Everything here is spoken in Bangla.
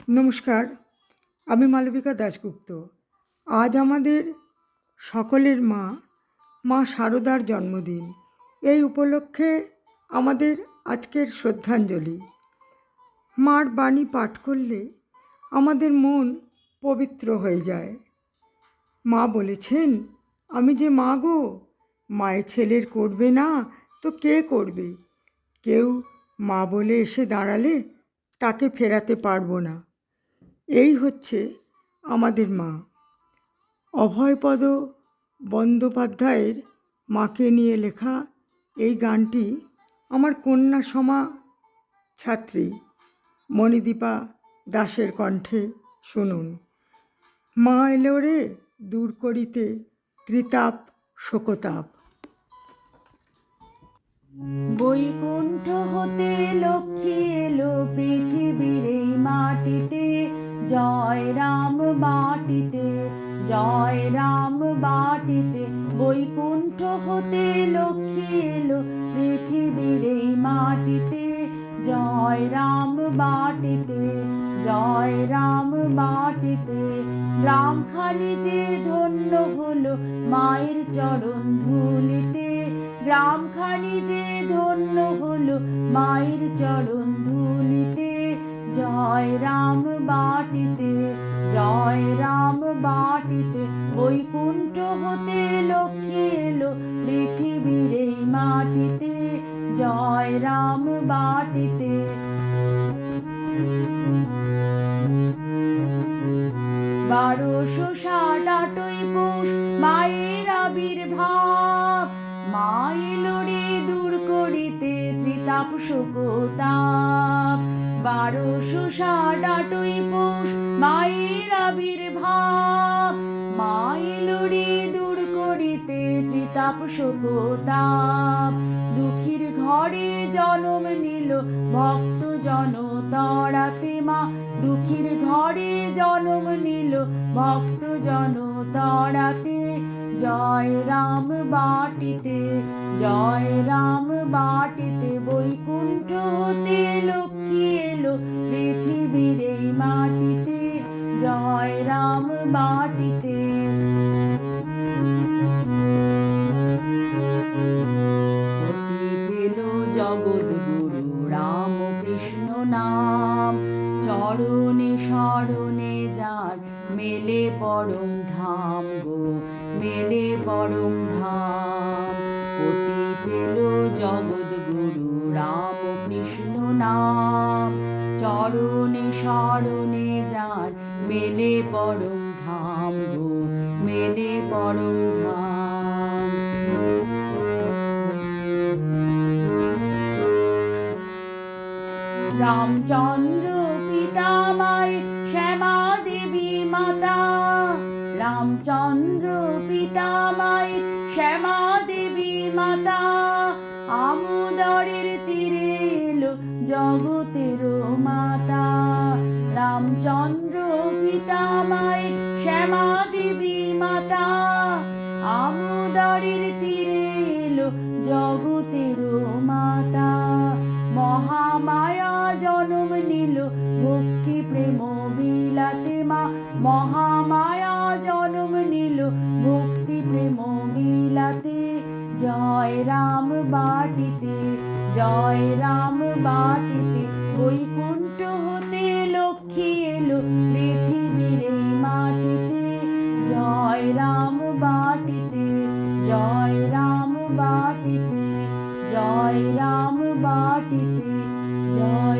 নমস্কার, আমি মালবিকা দাশগুপ্ত। আজ আমাদের সকলের মা শারদার জন্মদিন। এই উপলক্ষে আমাদের আজকের শ্রদ্ধাঞ্জলি। মার বাণী পাঠ করলে আমাদের মন পবিত্র হয়ে যায়। মা বলেছেন, আমি যে মা গো, মায়ের ছেলের করবে না তো কে করবে? কেউ মা বলে এসে দাঁড়ালে তাকে ফেরাতে পারবো না। এই হচ্ছে আমাদের মা। অভয়পদ বন্দ্যোপাধ্যায়ের মাকে নিয়ে লেখা এই গানটি আমার কন্যা সমা ছাত্রী মণিদীপা দাসের কণ্ঠে শুনুন। মা এলো রে দূর করিতে ত্রিতাপ শোকতাপ। বৈকুণ্ঠ হতে লক্ষ্মী এলো পৃথিবীর এই মাটিতে, জয় রাম বাটিতে, জয় রাম বাটিতে। বৈকুণ্ঠ হতে লক্ষ্মী এলো পৃথিবীর এই মাটিতে, জয় রাম বাটিতে, জয় রাম বাটিতে। গ্রামখানি যে ধন্য হলো মায়ের চরণ ধুলিতে, গ্রামখানি যে ধন্য হলো মায়ের চরণ ধুলিতে, জয় রাম বাটিতে, জয় রাম বাটিতে। বৈকুণ্ঠ হতে লক্ষ্মী এলো পৃথিবীর এই মাটিতে, জয় রাম বাটিতে। বারোশো 68 পৌষ মায়ের আবির্ভাব, মা এলো রে দূর করিতে ত্রিতাপ শোকতাপ। 1268 পৌষ মায়ের আবির্ভাব, মা এলো রে দূর করিতে ত্রিতাপ শোকতাপ। দুঃখীর ঘরে জনম নিল ভক্ত জন তরাতে মা, দুঃখীর ঘরে জনম নিল ভক্ত জন তরাতে, জয় রাম বাটিতে, জয় রাম বাটিতে। বৈকুণ্ঠ হতে লক্ষ্মী এলো পৃথিবীর এই মাটিতে, জয় রাম বাটিতে। পতি পেল জগৎগুরু রামকৃষ্ণ নাম, চরণে শরণে যার মেলে পরম ধাম গো, মেলে পরম ধাম। পতি পেল জগৎগুরু রামকৃষ্ণ নাম, চরণে শরণে যার মেলে পরম ধাম গো, মেলে পরম ধাম। রামচন্দ্র পিতা মায় শ্যামা দেবী মাতা, রামচন্দ্র পিতা মায় শ্যামা দেবী মাতা। আমোদরের তীরে এলো জগতের মাতা, রামচন্দ্র পিতা মায় শ্যামা দেবী মাতা। আমোদরের তীরে এলো জগতের মাতা। মহামায়া জনম নিল ভক্তি প্রেম বিলাতে মা, মহামায়া জনম নিল ভক্তি প্রেম বিলাতে, জয় রাম বাটিতে, জয় রাম বাটিতে। বৈকুণ্ঠ হতে লক্ষ্মী এলো পৃথিবীর এই মাটিতে, জয় রাম বাটিতে, জয় রাম বাটিতে, জয় রাম বাটিতে, জয়